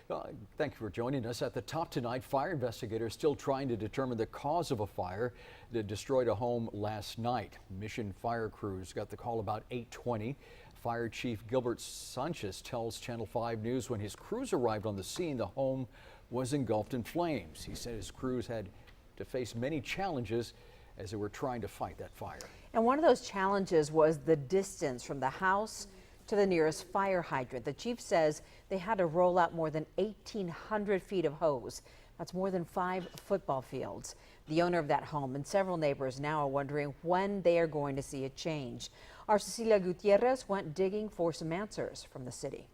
Thank you for joining us. At the top tonight, fire investigators still trying to determine the cause of a fire that destroyed a home last night. Mission fire crews got the call about 8:20. Fire Chief Gilbert Sanchez tells Channel 5 News when his crews arrived on the scene, the home was engulfed in flames. He said his crews had to face many challenges as they were trying to fight that fire. And one of those challenges was the distance from the house to the nearest fire hydrant. The chief says they had to roll out more than 1,800 feet of hose. That's more than 5 football fields. The owner of that home and several neighbors now are wondering when they are going to see a change. Our Cecilia Gutierrez went digging for some answers from the city.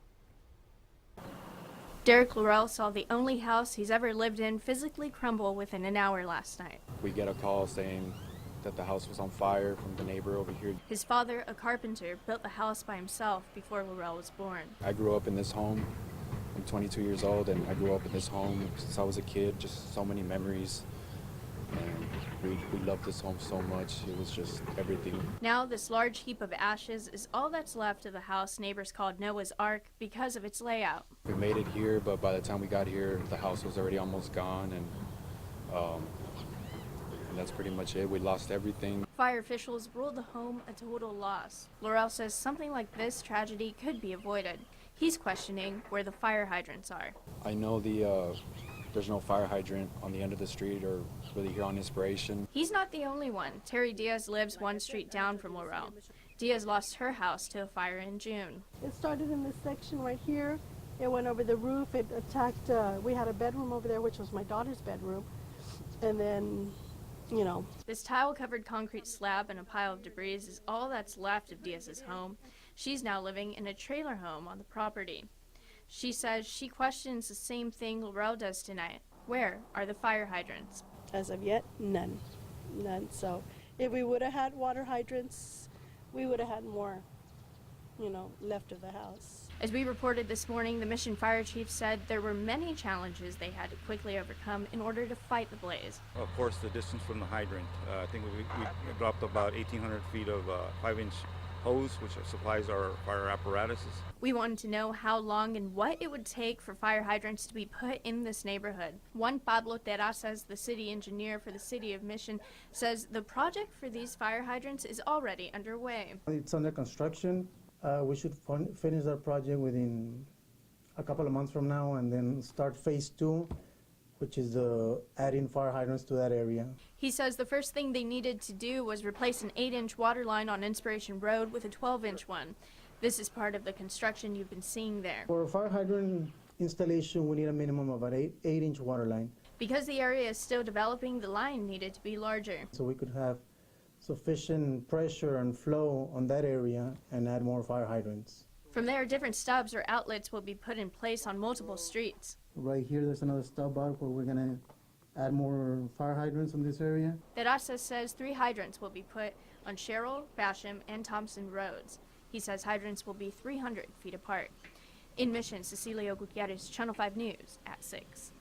Derek Laurel saw the only house he's ever lived in physically crumble within an hour last night. We get a call saying that the house was on fire from the neighbor over here. His father, a carpenter, built the house by himself before Laurel was born. I grew up in this home. I'm 22 years old and I grew up in this home since I was a kid. Just so many memories. And we loved this home so much. It was just everything. Now this large heap of ashes is all that's left of the house neighbors called Noah's Ark because of its layout. We made it here, but by the time we got here, the house was already almost gone, and that's pretty much it. We lost everything. Fire officials ruled the home a total loss. Laurel says something like this tragedy could be avoided. He's questioning where the fire hydrants are. I know there's no fire hydrant on the end of the street or really here on Inspiration. He's not the only one. Terry Diaz lives one street down from Laurel. Diaz lost her house to a fire in June. It started in this section right here. It went over the roof. It attacked, we had a bedroom over there, which was my daughter's bedroom. And then, you know. This tile-covered concrete slab and a pile of debris is all that's left of Diaz's home. She's now living in a trailer home on the property. She says she questions the same thing Laurel does tonight. Where are the fire hydrants? As of yet, none. None. So if we would have had water hydrants, we would have had more, left of the house. As we reported this morning, the Mission Fire Chief said there were many challenges they had to quickly overcome in order to fight the blaze. Of course, the distance from the hydrant. I think we dropped about 1,800 feet of 5-inch hose, which supplies our fire apparatuses. We wanted to know how long and what it would take for fire hydrants to be put in this neighborhood. Juan Pablo Terrazas, the city engineer for the city of Mission, says the project for these fire hydrants is already underway. It's under construction. We should finish that project within a couple of months from now and then start phase 2, which is adding fire hydrants to that area. He says the first thing they needed to do was replace an 8-inch water line on Inspiration Road with a 12-inch one. This is part of the construction you've been seeing there. For a fire hydrant installation, we need a minimum of an 8-inch water line. Because the area is still developing, the line needed to be larger. So we could have sufficient pressure and flow on that area and add more fire hydrants. From there, different stubs or outlets will be put in place on multiple streets. Right here, there's another stub out where we're going to add more fire hydrants in this area. Terrazas says 3 hydrants will be put on Sherrill, Basham, and Thompson roads. He says hydrants will be 300 feet apart. In Mission, Cecilia Gutierrez, Channel 5 News at 6.